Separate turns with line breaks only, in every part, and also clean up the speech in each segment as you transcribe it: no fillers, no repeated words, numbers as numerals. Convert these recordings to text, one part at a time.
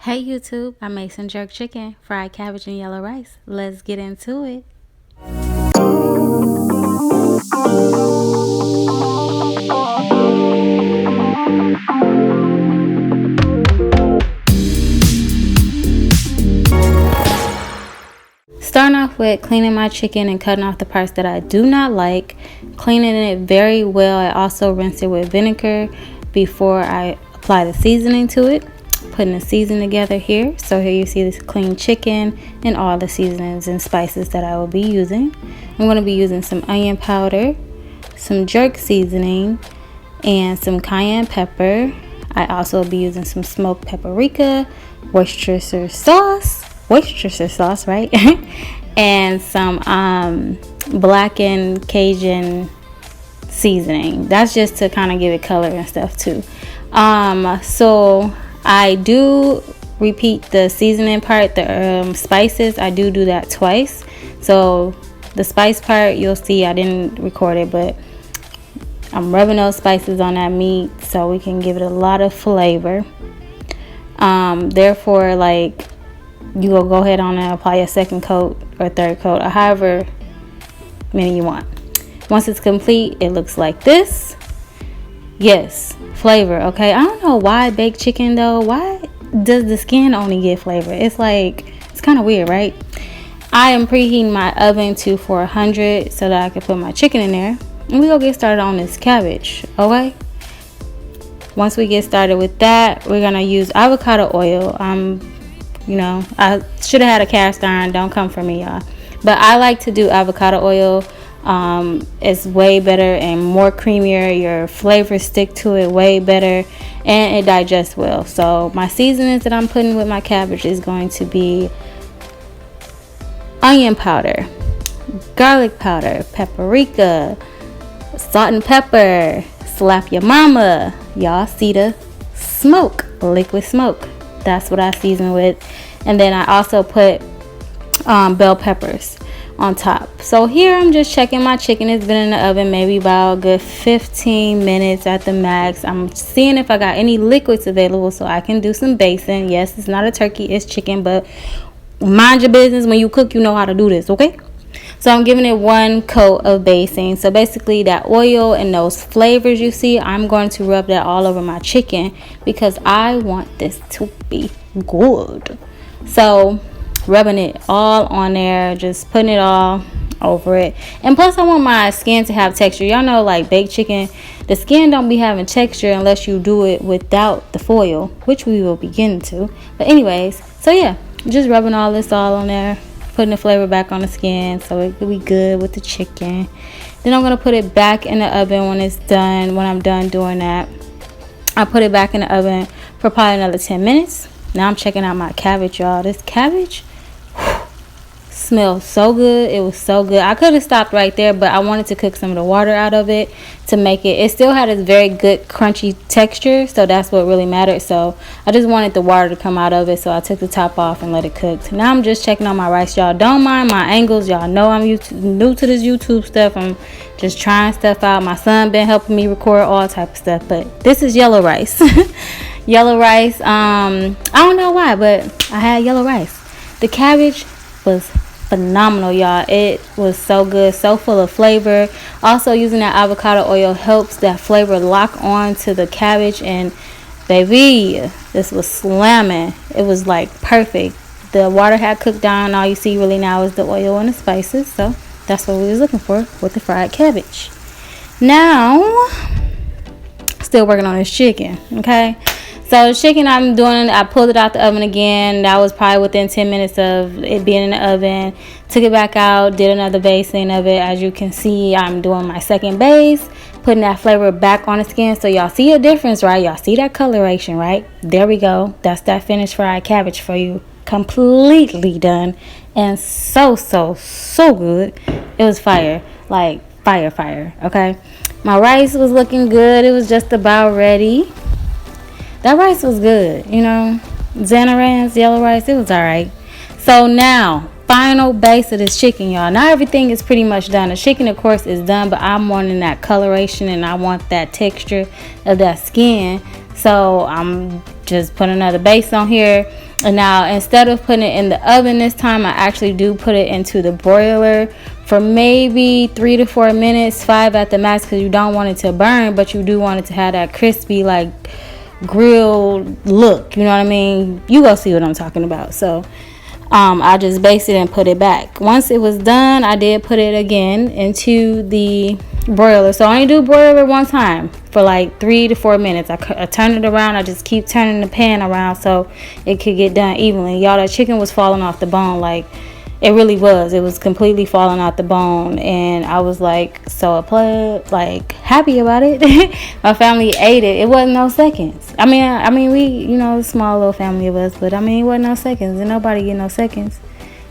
Hey YouTube, I made some jerk chicken, fried cabbage, and yellow rice. Let's get into it. Starting off with cleaning my chicken and cutting off the parts that I do not like. Cleaning it very well. I also rinse it with vinegar before I apply the seasoning to it. Putting the seasoning together here. So here you see this clean chicken and all the seasonings and spices that I will be using. I'm going to be using some onion powder, some jerk seasoning, and some cayenne pepper. I also will be using some smoked paprika, Worcestershire sauce, right? And some blackened Cajun seasoning. That's just to kind of give it color and stuff too. So I do repeat the seasoning part, the spices. I do that twice. So the spice part, you'll see I didn't record it, but I'm rubbing those spices on that meat so we can give it a lot of flavor. Therefore, like, you will go ahead on and apply a second coat or third coat, or however many you want. Once it's complete, it looks like this. Yes, flavor. Okay, I don't know why baked chicken though. Why does the skin only get flavor? It's kind of weird, right? I am preheating my oven to 400 so that I can put my chicken in there, and we go get started on this cabbage. Okay, once we get started with that, we're gonna use avocado oil. I should have had a cast iron. Don't come for me, y'all, but I like to do avocado oil. It's way better and more creamier. Your flavors stick to it way better, and it digests well. So my seasonings that I'm putting with my cabbage is going to be onion powder, garlic powder, paprika, salt and pepper, slap your mama. Y'all see the smoke, liquid smoke. That's what I season with. And then I also put bell peppers on top. So here I'm just checking my chicken. It's been in the oven maybe about a good 15 minutes at the max. I'm seeing if I got any liquids available so I can do some basting. Yes, it's not a turkey, it's chicken, but mind your business. When you cook, you know how to do this, okay? So I'm giving it one coat of basting. So basically that oil and those flavors you see, I'm going to rub that all over my chicken because I want this to be good. So rubbing it all on there, just putting it all over it. And plus I want my skin to have texture. Y'all know, like baked chicken, the skin don't be having texture unless you do it without the foil, which we will be getting to. But anyways, so yeah, just rubbing all this all on there, putting the flavor back on the skin so it could be good with the chicken. Then I'm going to put it back in the oven when it's done. When I'm done doing that, I put it back in the oven for probably another 10 minutes. Now I'm checking out my cabbage, y'all. This cabbage smells so good. It was so good. I could have stopped right there, but I wanted to cook some of the water out of it to make it still had a very good crunchy texture, so that's what really mattered. So I just wanted the water to come out of it, so I took the top off and let it cook. Now I'm just checking on my rice, y'all. Don't mind my angles. Y'all know I'm new to this YouTube stuff. I'm just trying stuff out. My son been helping me record all type of stuff, but this is yellow rice. Yellow rice. I don't know why, but I had yellow rice. The cabbage was phenomenal, y'all. It was so good, so full of flavor. Also, using that avocado oil helps that flavor lock on to the cabbage, and baby, this was slamming. It was like perfect. The water had cooked down. All you see really now is the oil and the spices. So that's what we was looking for with the fried cabbage. Now, still working on this chicken, okay? So the chicken I'm doing, I pulled it out the oven again. That was probably within 10 minutes of it being in the oven. Took it back out, did another basting of it. As you can see, I'm doing my second base, putting that flavor back on the skin. So y'all see a difference, right? Y'all see that coloration, right? There we go. That's that finished fried cabbage for you. Completely done. And so good. It was fire. Like fire, okay? My rice was looking good. It was just about ready. That rice was good, you know. Zanaran's yellow rice, it was alright. So now, final base of this chicken, y'all. Now everything is pretty much done. The chicken, of course, is done, but I'm wanting that coloration and I want that texture of that skin. So I'm just putting another base on here. And now instead of putting it in the oven this time, I actually do put it into the broiler for maybe 3 to 4 minutes, 5 at the max, because you don't want it to burn, but you do want it to have that crispy, like, grilled look. You know what I mean? You go see what I'm talking about. So I just based it and put it back. Once it was done, I did put it again into the broiler. So I only do broiler one time for like 3 to 4 minutes. I turn it around. I just keep turning the pan around so it could get done evenly. Y'all, that chicken was falling off the bone. Like, it really was. It was completely falling out the bone, and I was like so like happy about it. My family ate it. It wasn't no seconds. I mean, we, you know, a small little family of us, but I mean, it wasn't no seconds, and nobody get no seconds.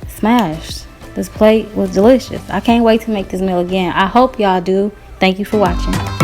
Smashed. This plate was delicious. I can't wait to make this meal again. I hope y'all do. Thank you for watching.